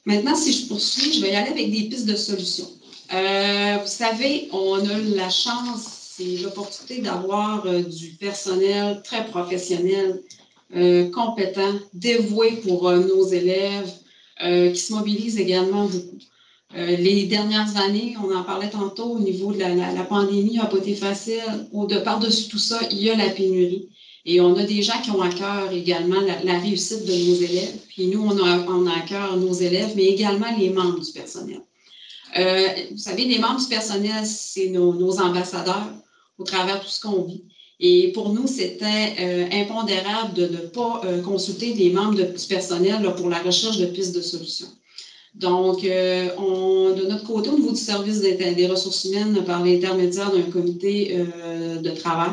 Maintenant, si je poursuis, je vais y aller avec des pistes de solutions. Vous savez, on a la chance et l'opportunité d'avoir du personnel très professionnel, compétent, dévoué pour nos élèves, qui se mobilise également beaucoup. Les dernières années, on en parlait tantôt, au niveau de la pandémie, n'a pas été facile. Par-dessus tout ça, il y a la pénurie. Et on a des gens qui ont à cœur également la réussite de nos élèves. Puis nous, on a à cœur nos élèves, mais également les membres du personnel. Vous savez, les membres du personnel, c'est nos ambassadeurs au travers de tout ce qu'on vit. Et pour nous, c'était impondérable de ne pas consulter les membres du personnel là, pour la recherche de pistes de solutions. Donc, de notre côté, au niveau du service des ressources humaines, par l'intermédiaire d'un comité de travail,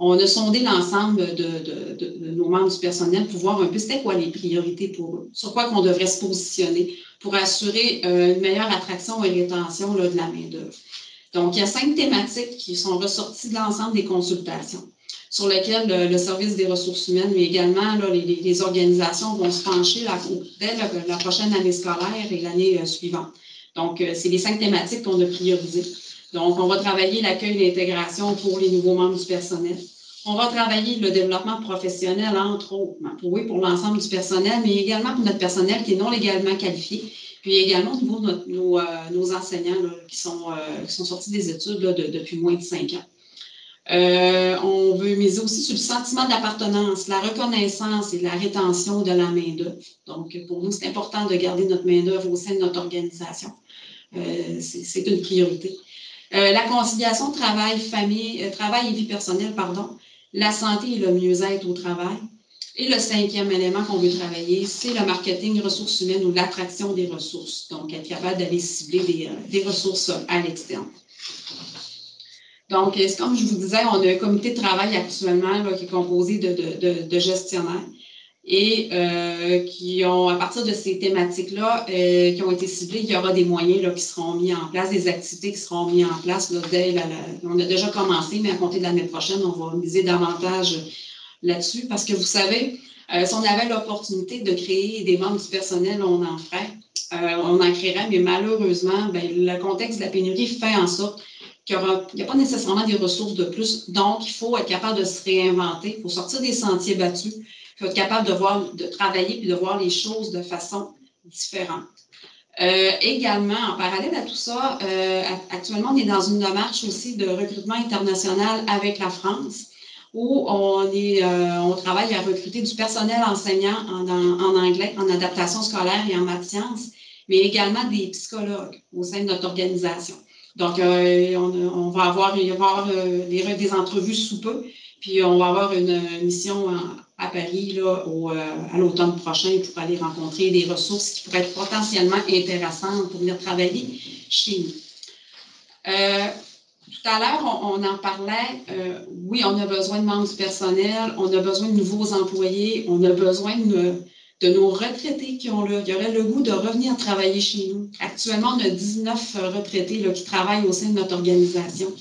on a sondé l'ensemble de nos membres du personnel pour voir un peu c'était quoi les priorités pour eux, sur quoi qu'on devrait se positionner pour assurer une meilleure attraction et rétention là, de la main-d'œuvre. Donc, il y a 5 thématiques qui sont ressorties de l'ensemble des consultations, sur lesquelles le service des ressources humaines, mais également là, les organisations vont se pencher dès la prochaine année scolaire et l'année suivante. Donc, c'est les 5 thématiques qu'on a priorisées. Donc, on va travailler l'accueil et l'intégration pour les nouveaux membres du personnel. On va travailler le développement professionnel, entre autres, pour l'ensemble du personnel, mais également pour notre personnel qui est non légalement qualifié, puis également au niveau de nos enseignants là, qui sont sortis des études là, depuis moins de 5 ans. On veut miser aussi sur le sentiment d'appartenance, la reconnaissance et la rétention de la main-d'œuvre. Donc, pour nous, c'est important de garder notre main-d'œuvre au sein de notre organisation. C'est une priorité. La conciliation travail et vie personnelle, la santé et le mieux-être au travail. Et le 5e élément qu'on veut travailler, c'est le marketing ressources humaines ou l'attraction des ressources. Donc, être capable d'aller cibler des ressources à l'externe. Donc, comme je vous disais, on a un comité de travail actuellement là, qui est composé de gestionnaires et qui ont, à partir de ces thématiques-là, qui ont été ciblées, il y aura des moyens là, qui seront mis en place, des activités qui seront mises en place. Là, on a déjà commencé, mais à compter de l'année prochaine, on va miser davantage là-dessus parce que vous savez, si on avait l'opportunité de créer des membres du personnel, on en ferait, on en créerait, mais malheureusement, le contexte de la pénurie fait en sorte qu'il n'y a pas nécessairement des ressources de plus. Donc, il faut être capable de se réinventer, il faut sortir des sentiers battus. Il faut être capable de travailler et de voir les choses de façon différente. Également, en parallèle à tout ça, actuellement, on est dans une démarche aussi de recrutement international avec la France, où on travaille à recruter du personnel enseignant en anglais, en adaptation scolaire et en maths sciences, mais également des psychologues au sein de notre organisation. Donc, on va avoir des entrevues sous peu, puis on va avoir une mission à Paris là, à l'automne prochain pour aller rencontrer des ressources qui pourraient être potentiellement intéressantes pour venir travailler chez nous. Tout à l'heure, on en parlait. Oui, on a besoin de membres du personnel, on a besoin de nouveaux employés, on a besoin de nos retraités qui auraient le goût de revenir travailler chez nous. Actuellement, on a 19 retraités là, qui travaillent au sein de notre organisation.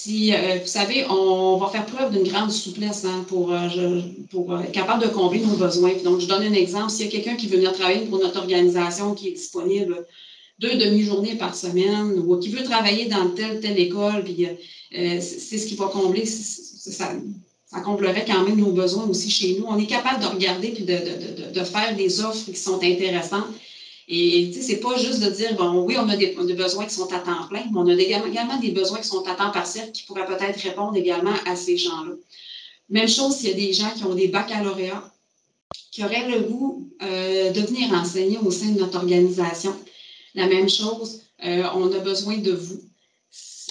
Vous savez, on va faire preuve d'une grande souplesse hein, pour être capable de combler nos besoins. Donc, je donne un exemple. S'il y a quelqu'un qui veut venir travailler pour notre organisation qui est disponible 2 demi-journées par semaine ou qui veut travailler dans telle école, puis c'est ce qui va combler, ça comblerait quand même nos besoins aussi chez nous. On est capable de regarder puis de faire des offres qui sont intéressantes. Et tu sais, c'est pas juste de dire, bon, oui, on a des besoins qui sont à temps plein, mais on a également des besoins qui sont à temps partiel qui pourraient peut-être répondre également à ces gens-là. Même chose s'il y a des gens qui ont des baccalauréats, qui auraient le goût de venir enseigner au sein de notre organisation. La même chose, on a besoin de vous.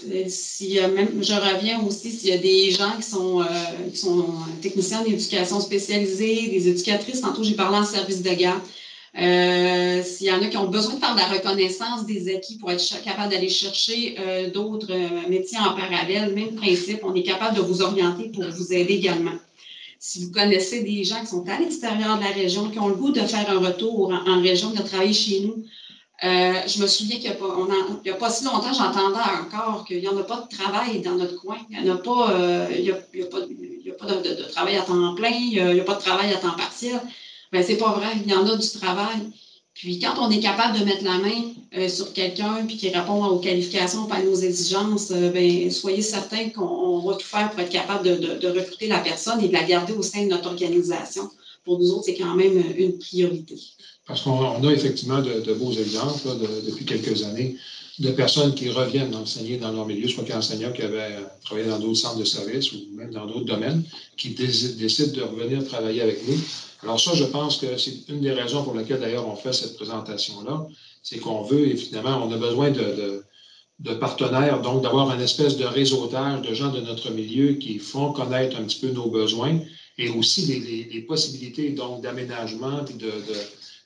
Je reviens aussi, s'il y a des gens qui sont techniciens d'éducation spécialisée, des éducatrices, tantôt j'ai parlé en service de garde, s'il y en a qui ont besoin de faire de la reconnaissance des acquis pour être capable d'aller chercher d'autres métiers en parallèle, même principe, on est capable de vous orienter pour vous aider également. Si vous connaissez des gens qui sont à l'extérieur de la région, qui ont le goût de faire un retour en région, de travailler chez nous, je me souviens qu'il n'y a pas si longtemps, j'entendais encore qu'il n'y en a pas de travail dans notre coin. Il n'y a pas de travail à temps plein, il n'y a pas de travail à temps partiel. Bien, c'est pas vrai, il y en a du travail. Puis quand on est capable de mettre la main sur quelqu'un puis qui répond aux qualifications, pas à nos exigences, bien, soyez certains qu'on va tout faire pour être capable de recruter la personne et de la garder au sein de notre organisation. Pour nous autres, c'est quand même une priorité. Parce qu'on a effectivement de beaux exemples là, depuis quelques années de personnes qui reviennent enseigner dans leur milieu, soit qu'enseignants qui avaient travaillé dans d'autres centres de services ou même dans d'autres domaines, qui décident de revenir travailler avec nous. Alors ça, je pense que c'est une des raisons pour lesquelles d'ailleurs on fait cette présentation-là, c'est qu'on veut, évidemment, on a besoin de partenaires, donc d'avoir une espèce de réseautage de gens de notre milieu qui font connaître un petit peu nos besoins et aussi des possibilités donc d'aménagement puis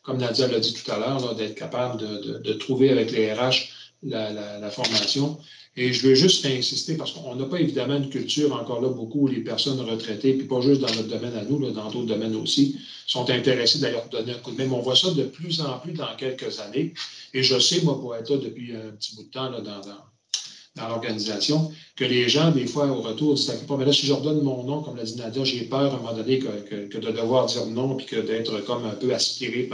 comme Nadia l'a dit tout à l'heure, d'être capable de trouver avec les RH la formation. Et je veux juste insister, parce qu'on n'a pas évidemment une culture encore là beaucoup où les personnes retraitées, puis pas juste dans notre domaine à nous, là, dans d'autres domaines aussi, sont intéressées d'ailleurs donner un coup de main. Mais on voit ça de plus en plus dans quelques années. Et je sais, moi, pour être là depuis un petit bout de temps là, dans l'organisation, que les gens, des fois, au retour, disent « mais là, si je redonne mon nom, comme l'a dit Nadia, j'ai peur à un moment donné que de devoir dire non, puis que d'être comme un peu aspiré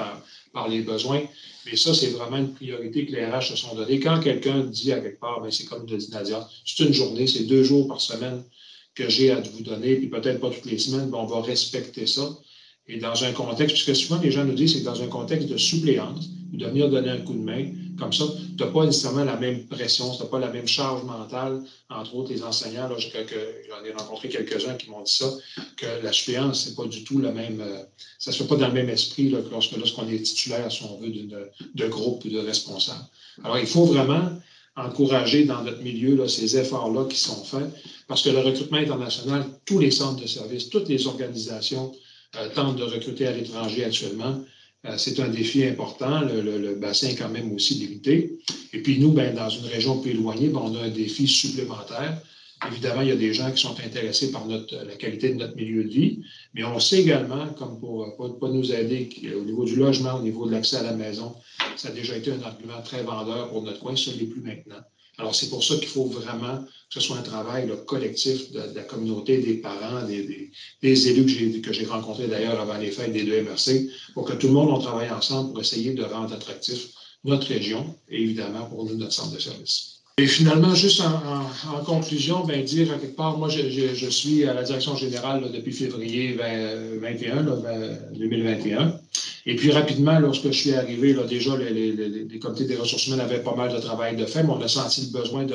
par les besoins. » Mais ça, c'est vraiment une priorité que les RH se sont donnée. Quand quelqu'un dit à quelque part, c'est comme l'a dit Nadia, c'est une journée, c'est 2 jours par semaine que j'ai à vous donner, puis peut-être pas toutes les semaines, on va respecter ça. Et dans un contexte, puisque souvent les gens nous disent, c'est que dans un contexte de suppléance, ou de venir donner un coup de main, comme ça, tu n'as pas nécessairement la même pression, tu n'as pas la même charge mentale, entre autres les enseignants, là, j'en ai rencontré quelques-uns qui m'ont dit ça, que la suppléance, c'est pas du tout le même, ça ne se fait pas dans le même esprit là, que lorsqu'on est titulaire, si on veut, de groupe ou de responsable. Alors, il faut vraiment encourager dans notre milieu là, ces efforts-là qui sont faits, parce que le recrutement international, tous les centres de services, toutes les organisations tentent de recruter à l'étranger actuellement. C'est un défi important. Le bassin est quand même aussi limité. Et puis nous, dans une région plus éloignée, on a un défi supplémentaire. Évidemment, il y a des gens qui sont intéressés par la qualité de notre milieu de vie, mais on sait également, comme pour pas nous aider au niveau du logement, au niveau de l'accès à la maison, ça a déjà été un argument très vendeur pour notre coin, ça ne l'est plus maintenant. Alors, c'est pour ça qu'il faut vraiment que ce soit un travail collectif de la communauté, des parents, des élus que j'ai rencontrés d'ailleurs avant les fêtes des 2 MRC, pour que tout le monde on travaille ensemble pour essayer de rendre attractif notre région et évidemment pour nous, notre centre de service. Et finalement, juste en conclusion, dire à quelque part, moi, je suis à la direction générale là, depuis février 2021. Et puis rapidement, lorsque je suis arrivé, là, déjà, les comités des ressources humaines avaient pas mal de travail de fait, mais on a senti le besoin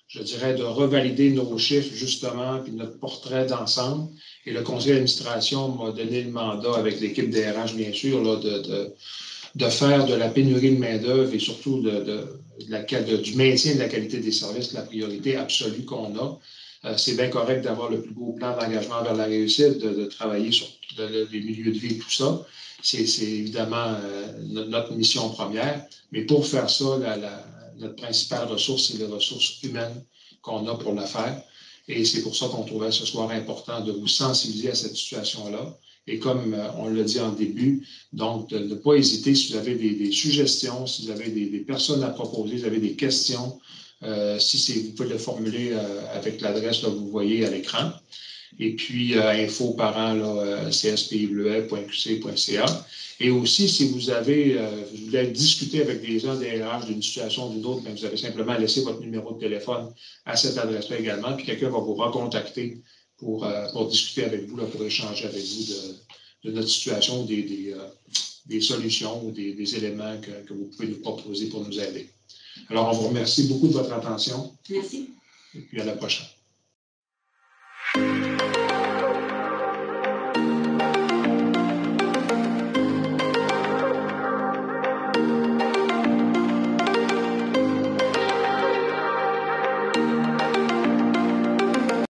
je dirais, de revalider nos chiffres, justement, puis notre portrait d'ensemble. Et le conseil d'administration m'a donné le mandat, avec l'équipe des RH, bien sûr, là, de faire de la pénurie de main-d'œuvre et surtout du maintien de la qualité des services la priorité absolue qu'on a. C'est bien correct d'avoir le plus beau plan d'engagement vers la réussite, de travailler sur les milieux de vie et tout ça. C'est évidemment notre mission première. Mais pour faire ça, notre principale ressource, c'est les ressources humaines qu'on a pour la faire. Et c'est pour ça qu'on trouvait ce soir important de vous sensibiliser à cette situation-là. Et comme on l'a dit en début, donc de ne pas hésiter si vous avez des suggestions, si vous avez des personnes à proposer, si vous avez des questions, vous pouvez le formuler avec l'adresse que vous voyez à l'écran. Et puis, info-cspi.qc.ca. Et aussi, si vous voulez discuter avec des gens des RH d'une situation ou d'une autre, vous avez simplement laissé votre numéro de téléphone à cette adresse-là également, puis quelqu'un va vous recontacter pour discuter avec vous, là, pour échanger avec vous de notre situation, des solutions ou des éléments que vous pouvez nous proposer pour nous aider. Alors, on vous remercie beaucoup de votre attention. Merci. Et puis, à la prochaine.